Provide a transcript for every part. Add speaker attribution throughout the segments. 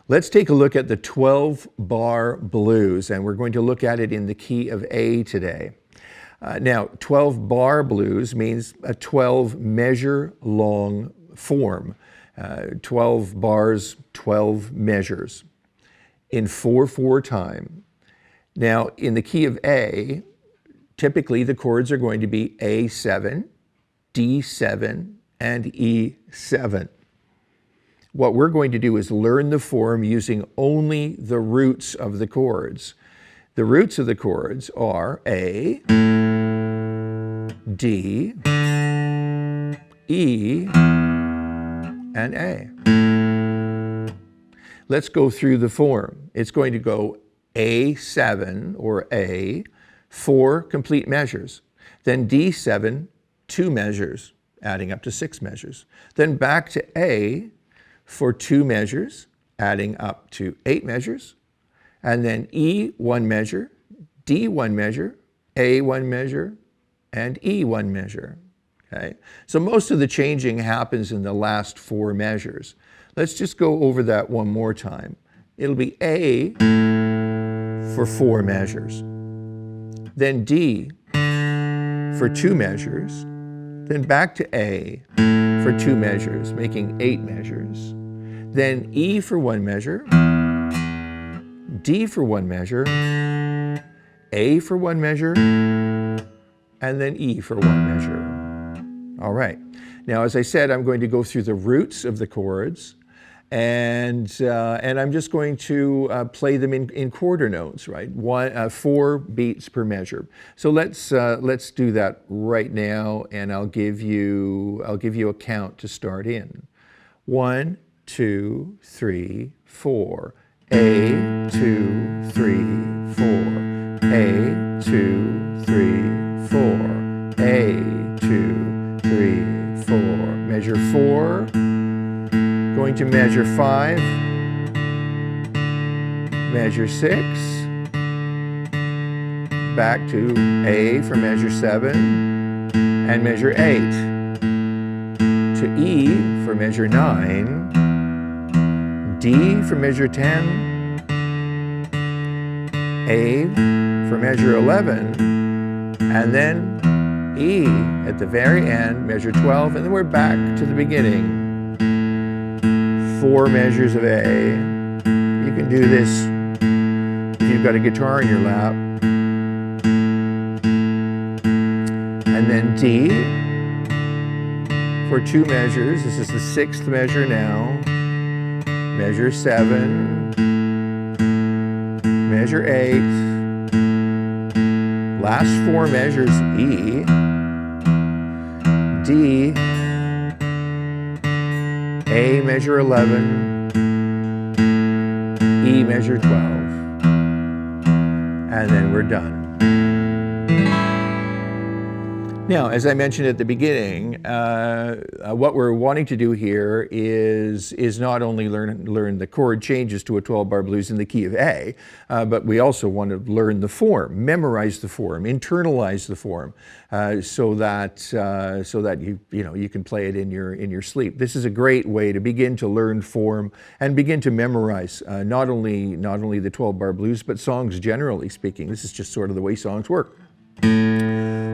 Speaker 1: Let's take a look at the 12-bar blues, and we're going to look at it in the key of A today. Now, 12-bar blues means a 12-measure long form. 12 bars, 12 measures in 4/4 time. Now, in the key of A, typically the chords are going to be A7, D7, and E7. What we're going to do is learn the form using only the roots of the chords. The roots of the chords are A, D, E, and A. Let's go through the form. It's going to go A7 or A, 4 complete measures. Then D7, 2 measures, adding up to 6 measures. Then back to A for 2 measures, adding up to 8 measures. And then E, 1 measure, D, 1 measure, A, 1 measure, and E, 1 measure. Okay? So most of the changing happens in the last 4 measures. Let's just go over that one more time. It'll be A for 4 measures, then D for 2 measures, then back to A for 2 measures, making 8 measures, then E for 1 measure, D for 1 measure, A for 1 measure, and then E for 1 measure. All right. Now, as I said, I'm going to go through the roots of the chords, and I'm just going to play them in quarter notes, right? 4 beats per measure. So let's do that right now, and I'll give you a count to start in. 1, 2, 3, 4. A, 2, 3, 4. A, 2, 3, 4. A, 2, 3, 4. Measure 4. Going to measure 5. Measure 6. Back to A for measure 7. And measure 8. To E for measure 9. D for measure 10, A for measure 11, and then E at the very end, measure 12, and then we're back to the beginning. 4 measures of A. You can do this if you've got a guitar in your lap. And then D for 2 measures. This is the 6th measure now. Measure 7, measure 8, last 4 measures E, D, A measure 11, E measure 12, and then we're done. Now, as I mentioned at the beginning, what we're wanting to do here is not only learn the chord changes to a 12-bar blues in the key of A, but we also want to learn the form, memorize the form, internalize the form, so that you can play it in your sleep. This is a great way to begin to learn form and begin to memorize not only the 12-bar blues, but songs generally speaking. This is just sort of the way songs work.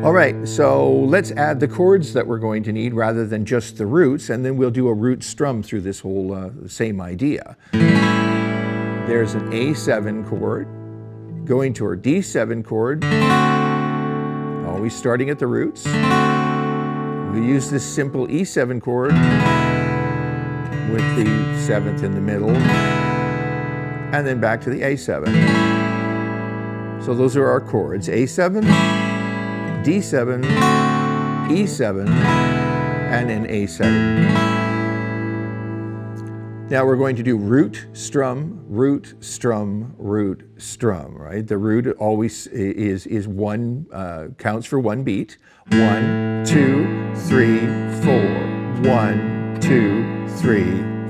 Speaker 1: All right, so let's add the chords that we're going to need rather than just the roots, and then we'll do a root strum through this whole same idea. There's an A7 chord, going to our D7 chord, always starting at the roots. We use this simple E7 chord with the 7th in the middle, and then back to the A7. So those are our chords, A7, D7, E7, and then A7. Now we're going to do root, strum, root, strum, root, strum, right? The root always is one, counts for 1 beat. 1, 2, 3, 4. 1, 2, 3,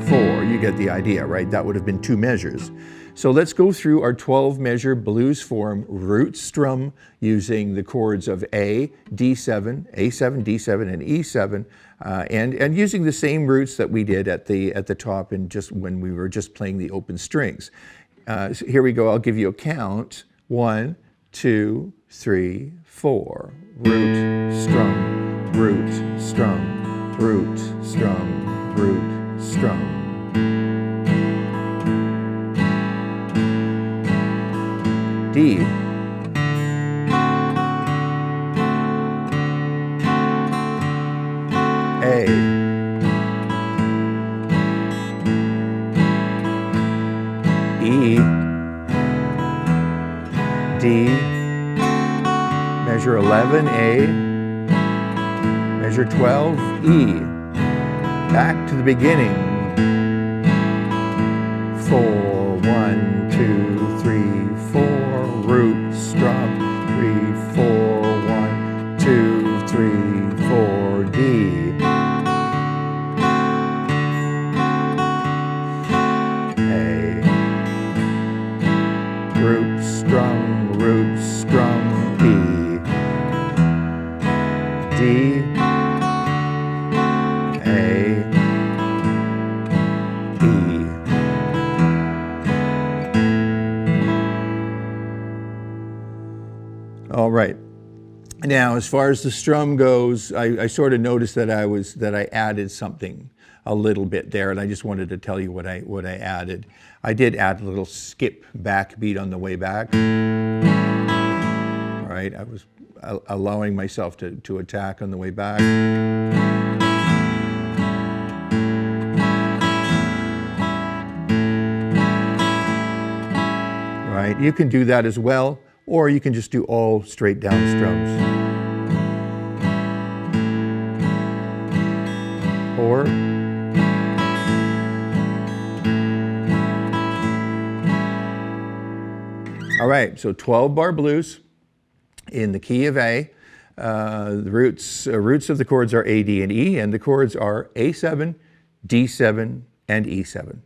Speaker 1: 4. You get the idea, right? That would have been 2 measures. So let's go through our 12-measure blues form root strum using the chords of A, D7, A7, D7, and E7 and using the same roots that we did at the top and just when we were just playing the open strings. So here we go. I'll give you a count. 1, 2, 3, 4. Root, strum, root, strum, root, strum, root, strum. D. A. E. D. Measure 11, A. Measure 12, E. Back to the beginning. 4, 1, 2, 3, 4. Root, strum, 3, 4, 1, 2, 3, 4, D. A. Root, strum, E. D. A. E. All right. Now, as far as the strum goes, I sort of noticed that I added something a little bit there, and I just wanted to tell you what I added. I did add a little skip backbeat on the way back. All right, I was allowing myself to attack on the way back. All right, you can do that as well, or you can just do all straight down strums. Or all right, so 12 bar blues in the key of A. The roots of the chords are A, D, and E, and the chords are A7, D7, and E7.